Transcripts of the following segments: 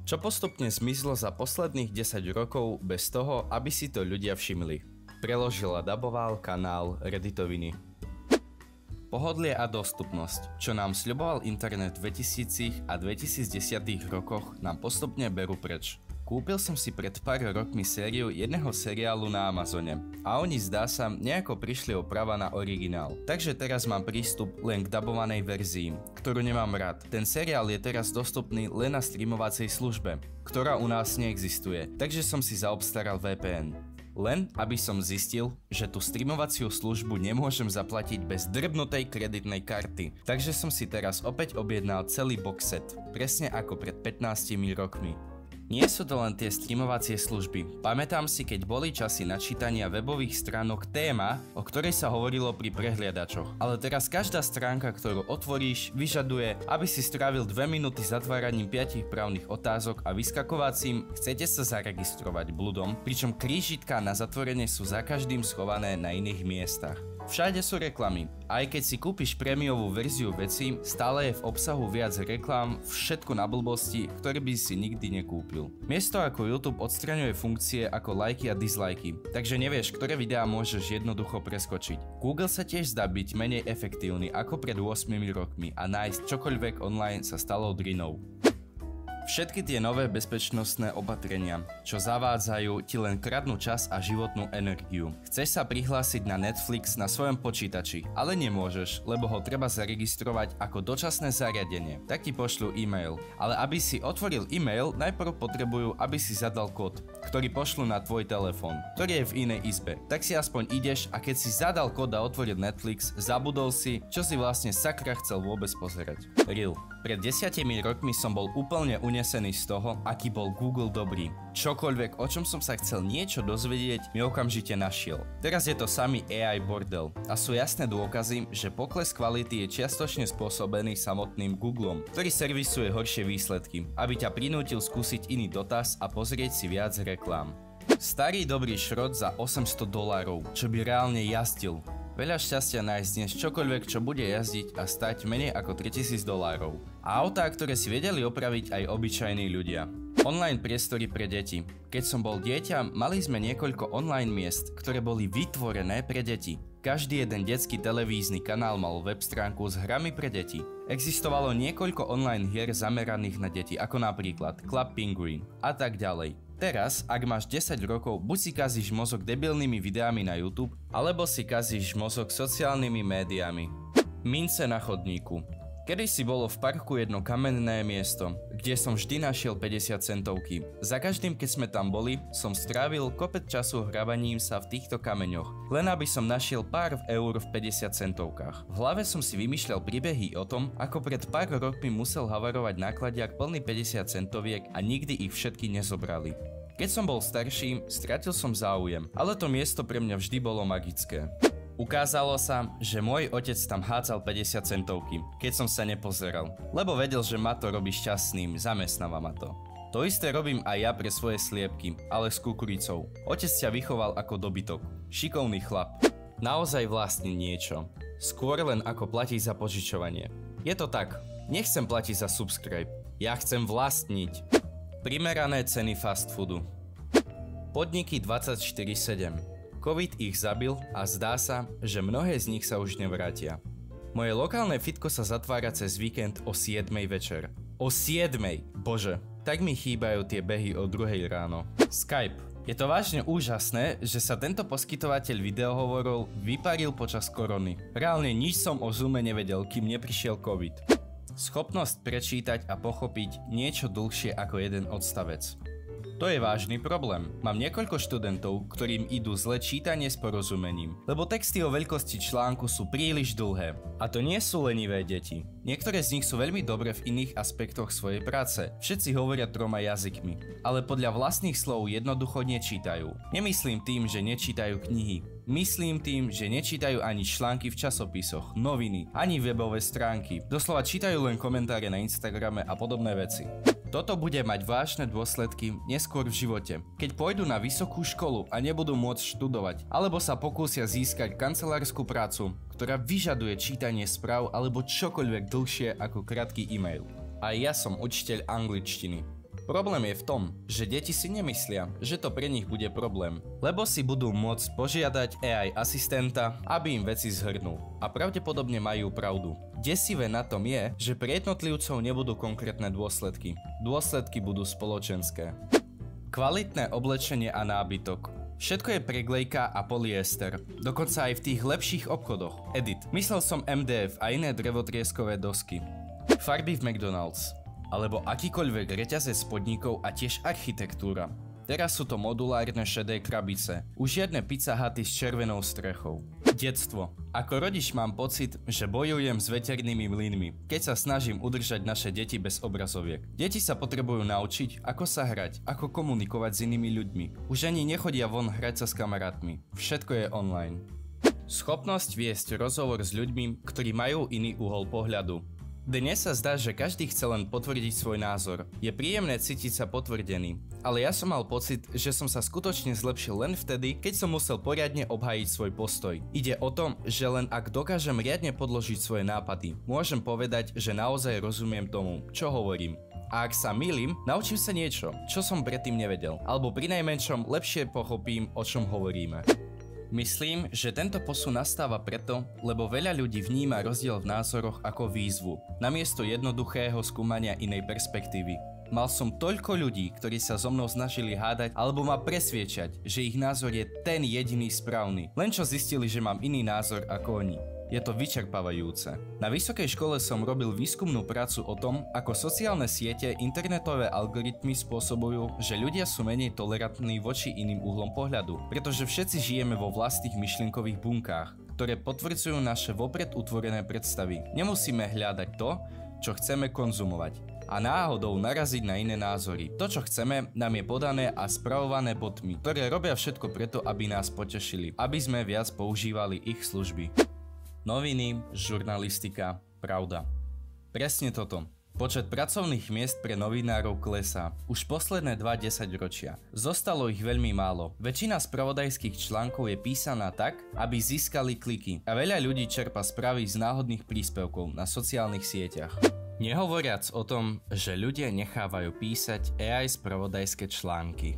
čo postupne zmizlo za posledných 10 rokov bez toho, aby si to ľudia všimli. Preložil a daboval kanál Redditoviny. Pohodlie a dostupnosť, čo nám sľuboval internet v 2000 a 2010 rokoch, nám postupne berú preč. Kúpil som si pred pár rokmi sériu jedného seriálu na Amazone a oni zdá sa nejako prišli o práva na originál. Takže teraz mám prístup len k dabovanej verzii, ktorú nemám rád. Ten seriál je teraz dostupný len na streamovacej službe, ktorá u nás neexistuje, takže som si zaobstaral VPN. Len aby som zistil, že tú streamovaciu službu nemôžem zaplatiť bez drbnutej kreditnej karty. Takže som si teraz opäť objednal celý box set, presne ako pred 15 rokmi. Nie sú to len tie streamovacie služby. Pamätám si, keď boli časy načítania webových stránok téma, o ktorej sa hovorilo pri prehliadačoch. Ale teraz každá stránka, ktorú otvoríš, vyžaduje, aby si strávil 2 minúty zatváraním 5 právnych otázok a vyskakovacím "chcete sa zaregistrovať" bludom, pričom krížitka na zatvorenie sú za každým schované na iných miestach. Všade sú reklamy. Aj keď si kúpiš prémiovú verziu vecí, stále je v obsahu viac reklám, všetko na blbosti, ktoré by si nikdy nekúpil. Miesto ako YouTube odstraňuje funkcie ako lajky a dislajky, takže nevieš, ktoré videá môžeš jednoducho preskočiť. Google sa tiež zdá byť menej efektívny ako pred 8 rokmi a nájsť čokoľvek online sa stalo drinou. Všetky tie nové bezpečnostné opatrenia, čo zavádzajú, ti len kradnú čas a životnú energiu. Chceš sa prihlásiť na Netflix na svojom počítači, ale nemôžeš, lebo ho treba zaregistrovať ako dočasné zariadenie. Tak ti pošľú e-mail. Ale aby si otvoril e-mail, najprv potrebujú, aby si zadal kód, ktorý pošľú na tvoj telefón, ktorý je v inej izbe. Tak si aspoň ideš a keď si zadal kód a otvoril Netflix, zabudol si, čo si vlastne sakra chcel vôbec pozerať. Real. Pred 10 rokmi som bol úplne unesený z toho, aký bol Google dobrý. Čokoľvek, o čom som sa chcel niečo dozvedieť, mi okamžite našiel. Teraz je to samý AI bordel a sú jasné dôkazy, že pokles kvality je čiastočne spôsobený samotným Googlom, ktorý servisuje horšie výsledky, aby ťa prinútil skúsiť iný dotaz a pozrieť si viac reklám. Starý dobrý šrot za $800, čo by reálne jazdil. Veľa šťastia nájsť dnes čokoľvek, čo bude jazdiť a stať menej ako $3000. A autá, ktoré si vedeli opraviť aj obyčajní ľudia. Online priestory pre deti. Keď som bol dieťa, mali sme niekoľko online miest, ktoré boli vytvorené pre deti. Každý jeden detský televízny kanál mal web stránku s hrami pre deti. Existovalo niekoľko online hier zameraných na deti, ako napríklad Club Penguin a tak ďalej. Teraz, ak máš 10 rokov, buď si kazíš mozog debilnými videami na YouTube, alebo si kazíš mozog sociálnymi médiami. Mince na chodníku. Kedysi bolo v parku jedno kamenné miesto, kde som vždy našiel 50 centovky. Za každým, keď sme tam boli, som strávil kopec času hrabaním sa v týchto kameňoch, len aby som našiel pár eur v 50 centovkách. V hlave som si vymýšľal príbehy o tom, ako pred pár rokmi musel havarovať nákladiak plný 50 centoviek a nikdy ich všetky nezobrali. Keď som bol starší, stratil som záujem, ale to miesto pre mňa vždy bolo magické. Ukázalo sa, že môj otec tam hádzal 50 centovky, keď som sa nepozeral, lebo vedel, že ma to robí šťastným, zamestnáva ma to. To isté robím aj ja pre svoje sliepky, ale s kukuricou. Otec ťa vychoval ako dobytok. Šikovný chlap. Naozaj vlastní niečo. Skôr len ako platí za požičovanie. Je to tak, nechcem platiť za subscribe, ja chcem vlastniť. Primerané ceny fast foodu. Podniky 24/7. Covid ich zabil a zdá sa, že mnohé z nich sa už nevrátia. Moje lokálne fitko sa zatvára cez víkend o 7 večer. O 7! Bože, tak mi chýbajú tie behy o 2 ráno. Skype. Je to vážne úžasné, že sa tento poskytovateľ videohovorov vyparil počas korony. Reálne nič som o Zoome nevedel, kým neprišiel Covid. Schopnosť prečítať a pochopiť niečo dlhšie ako jeden odstavec. To je vážny problém. Mám niekoľko študentov, ktorým idú zle čítanie s porozumením, lebo texty o veľkosti článku sú príliš dlhé. A to nie sú lenivé deti. Niektoré z nich sú veľmi dobré v iných aspektoch svojej práce. Všetci hovoria 3 jazykmi, ale podľa vlastných slov jednoducho nečítajú. Nemyslím tým, že nečítajú knihy. Myslím tým, že nečítajú ani články v časopisoch, noviny, ani webové stránky. Doslova čítajú len komentáre na Instagrame a podobné veci. Toto bude mať vážne dôsledky neskôr v živote, keď pôjdu na vysokú školu a nebudú môcť študovať, alebo sa pokúsia získať kancelárskú prácu, ktorá vyžaduje čítanie správ alebo čokoľvek dlhšie ako krátky e-mail. A ja som učiteľ angličtiny. Problém je v tom, že deti si nemyslia, že to pre nich bude problém, lebo si budú môcť požiadať AI asistenta, aby im veci zhrnul. A pravdepodobne majú pravdu. Desivé na tom je, že pre jednotlivcov nebudú konkrétne dôsledky. Dôsledky budú spoločenské. Kvalitné oblečenie a nábytok. Všetko je preglejka a polyester, dokonca aj v tých lepších obchodoch. Edit. Myslel som MDF a iné drevotrieskové dosky. Farby v McDonald's. Alebo akýkoľvek reťazec spodníkov a tiež architektúra. Teraz sú to modulárne šedé krabice. Už žiadne pizza huty s červenou strechou. Detstvo. Ako rodič mám pocit, že bojujem s veternými mlynmi, keď sa snažím udržať naše deti bez obrazoviek. Deti sa potrebujú naučiť, ako sa hrať, ako komunikovať s inými ľuďmi. Už ani nechodia von hrať sa s kamarátmi. Všetko je online. Schopnosť viesť rozhovor s ľuďmi, ktorí majú iný uhol pohľadu. Dnes sa zdá, že každý chce len potvrdiť svoj názor. Je príjemné cítiť sa potvrdený, ale ja som mal pocit, že som sa skutočne zlepšil len vtedy, keď som musel poriadne obhájiť svoj postoj. Ide o to, že len ak dokážem riadne podložiť svoje nápady, môžem povedať, že naozaj rozumiem tomu, čo hovorím. A ak sa mýlim, naučím sa niečo, čo som predtým nevedel, alebo prinajmenšom lepšie pochopím, o čom hovoríme. Myslím, že tento posun nastáva preto, lebo veľa ľudí vníma rozdiel v názoroch ako výzvu, namiesto jednoduchého skúmania inej perspektívy. Mal som toľko ľudí, ktorí sa so mnou snažili hádať alebo ma presviečať, že ich názor je ten jediný správny, len čo zistili, že mám iný názor ako oni. Je to vyčerpávajúce. Na vysokej škole som robil výskumnú prácu o tom, ako sociálne siete, internetové algoritmy spôsobujú, že ľudia sú menej tolerantní voči iným uhlom pohľadu, pretože všetci žijeme vo vlastných myšlienkových bunkách, ktoré potvrdzujú naše vopred utvorené predstavy. Nemusíme hľadať to, čo chceme konzumovať a náhodou naraziť na iné názory. To, čo chceme, nám je podané a spravované botmi, ktoré robia všetko preto, aby nás potešili, aby sme viac používali ich služby. Noviny, žurnalistika, pravda. Presne toto. Počet pracovných miest pre novinárov klesá. Už posledné 20 ročia. Zostalo ich veľmi málo. Väčšina spravodajských článkov je písaná tak, aby získali kliky. A veľa ľudí čerpa správy z náhodných príspevkov na sociálnych sieťach. Nehovoriac o tom, že ľudia nechávajú písať AI spravodajské články.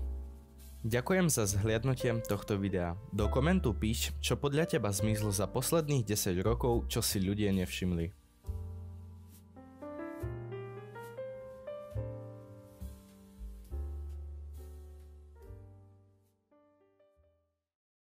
Ďakujem za zhliadnutie tohto videa. Do komentu píš, čo podľa teba zmizlo za posledných 10 rokov, čo si ľudia nevšimli.